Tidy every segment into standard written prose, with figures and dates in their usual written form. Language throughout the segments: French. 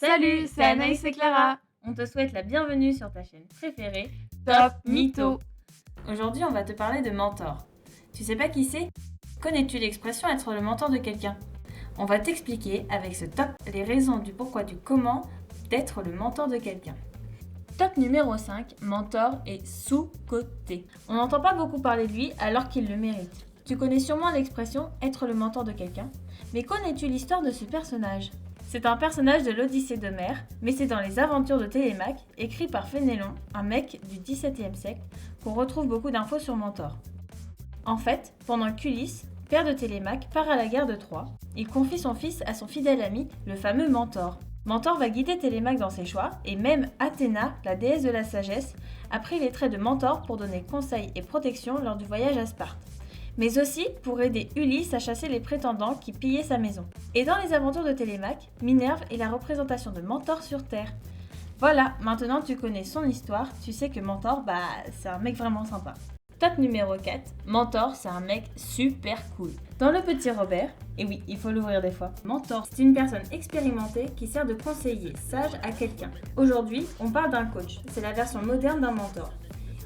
Salut, c'est Anaïs et Clara. On te souhaite la bienvenue sur ta chaîne préférée, Top Mytho. Aujourd'hui, on va te parler de mentor. Tu sais pas qui c'est? Connais-tu l'expression être le mentor de quelqu'un? On va t'expliquer avec ce top les raisons du pourquoi du comment d'être le mentor de quelqu'un. Top numéro 5, mentor est sous-coté. On n'entend pas beaucoup parler de lui alors qu'il le mérite. Tu connais sûrement l'expression être le mentor de quelqu'un, mais connais-tu l'histoire de ce personnage? C'est un personnage de l'Odyssée d'Homère, mais c'est dans les aventures de Télémaque, écrit par Fénélon, un mec du XVIIe siècle, qu'on retrouve beaucoup d'infos sur Mentor. En fait, pendant qu'Ulysse, père de Télémaque, part à la guerre de Troie, il confie son fils à son fidèle ami, le fameux Mentor. Mentor va guider Télémaque dans ses choix, et même Athéna, la déesse de la sagesse, a pris les traits de Mentor pour donner conseil et protection lors du voyage à Sparte, mais aussi pour aider Ulysse à chasser les prétendants qui pillaient sa maison. Et dans les aventures de Télémaque, Minerve est la représentation de Mentor sur Terre. Voilà, maintenant tu connais son histoire, tu sais que Mentor, c'est un mec vraiment sympa. Top numéro 4, Mentor, c'est un mec super cool. Dans Le Petit Robert, et oui, il faut l'ouvrir des fois, Mentor, c'est une personne expérimentée qui sert de conseiller sage à quelqu'un. Aujourd'hui, on parle d'un coach, c'est la version moderne d'un mentor.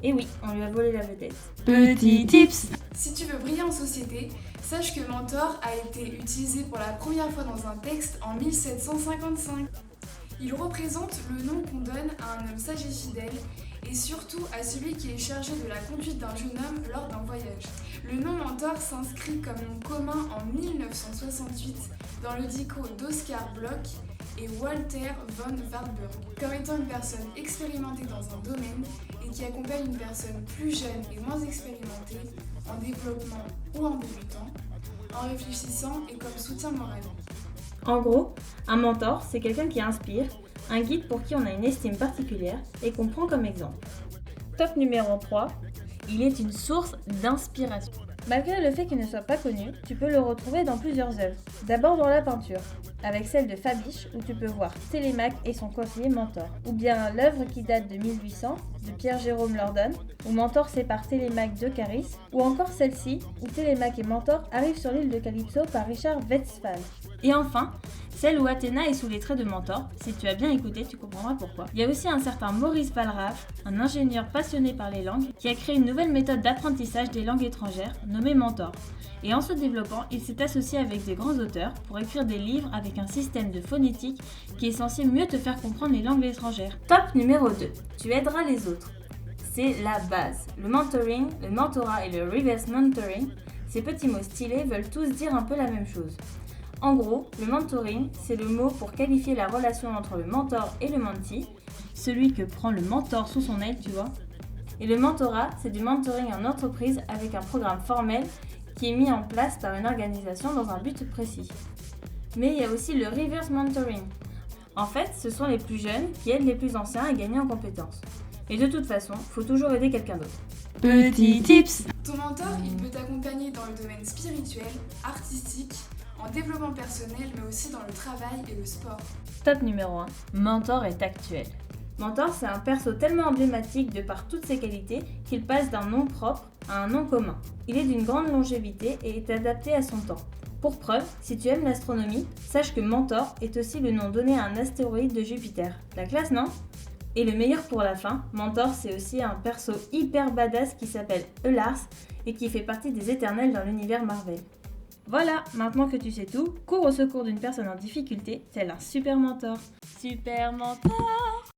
Et oui, on lui a volé la vedette. Petit tips. Si tu veux briller en société, sache que mentor a été utilisé pour la première fois dans un texte en 1755. Il représente le nom qu'on donne à un homme sage et fidèle, et surtout à celui qui est chargé de la conduite d'un jeune homme lors d'un voyage. Le nom mentor s'inscrit comme nom commun en 1968 dans le dico d'Oscar Bloch et Walter von Warburg, comme étant une personne expérimentée dans un domaine et qui accompagne une personne plus jeune et moins expérimentée en développement ou en débutant, en réfléchissant et comme soutien moral. En gros, un mentor, c'est quelqu'un qui inspire, un guide pour qui on a une estime particulière et qu'on prend comme exemple. Top numéro 3, il est une source d'inspiration. Malgré le fait qu'il ne soit pas connu, tu peux le retrouver dans plusieurs œuvres. D'abord dans la peinture, avec celle de Fabiche où tu peux voir Télémaque et son coiffier Mentor. Ou bien l'œuvre qui date de 1800 de Pierre-Jérôme Lordon, où Mentor sépare Télémaque de Caris. Ou encore celle-ci où Télémaque et Mentor arrivent sur l'île de Calypso par Richard Westphal. Et enfin, celle où Athéna est sous les traits de Mentor. Si tu as bien écouté, tu comprendras pourquoi. Il y a aussi un certain Maurice Valrave, un ingénieur passionné par les langues, qui a créé une nouvelle méthode d'apprentissage des langues étrangères, nommée Mentor. Et en se développant, il s'est associé avec des grands auteurs pour écrire des livres avec un système de phonétique qui est censé mieux te faire comprendre les langues étrangères. Top numéro 2. Tu aideras les autres. C'est la base. Le mentoring, le mentorat et le reverse mentoring, ces petits mots stylés veulent tous dire un peu la même chose. En gros, le mentoring, c'est le mot pour qualifier la relation entre le mentor et le mentee, celui que prend le mentor sous son aile, tu vois. Et le mentorat, c'est du mentoring en entreprise avec un programme formel qui est mis en place par une organisation dans un but précis. Mais il y a aussi le reverse mentoring. En fait, ce sont les plus jeunes qui aident les plus anciens à gagner en compétences. Et de toute façon, il faut toujours aider quelqu'un d'autre. Petit tips. Ton mentor, il peut t'accompagner dans le domaine spirituel, artistique, en développement personnel, mais aussi dans le travail et le sport. Top numéro 1, Mentor est actuel. Mentor, c'est un perso tellement emblématique de par toutes ses qualités qu'il passe d'un nom propre à un nom commun. Il est d'une grande longévité et est adapté à son temps. Pour preuve, si tu aimes l'astronomie, sache que Mentor est aussi le nom donné à un astéroïde de Jupiter. La classe, non? Et le meilleur pour la fin, Mentor, c'est aussi un perso hyper badass qui s'appelle Eulars et qui fait partie des éternels dans l'univers Marvel. Voilà, maintenant que tu sais tout, cours au secours d'une personne en difficulté, tel un super mentor. Super mentor!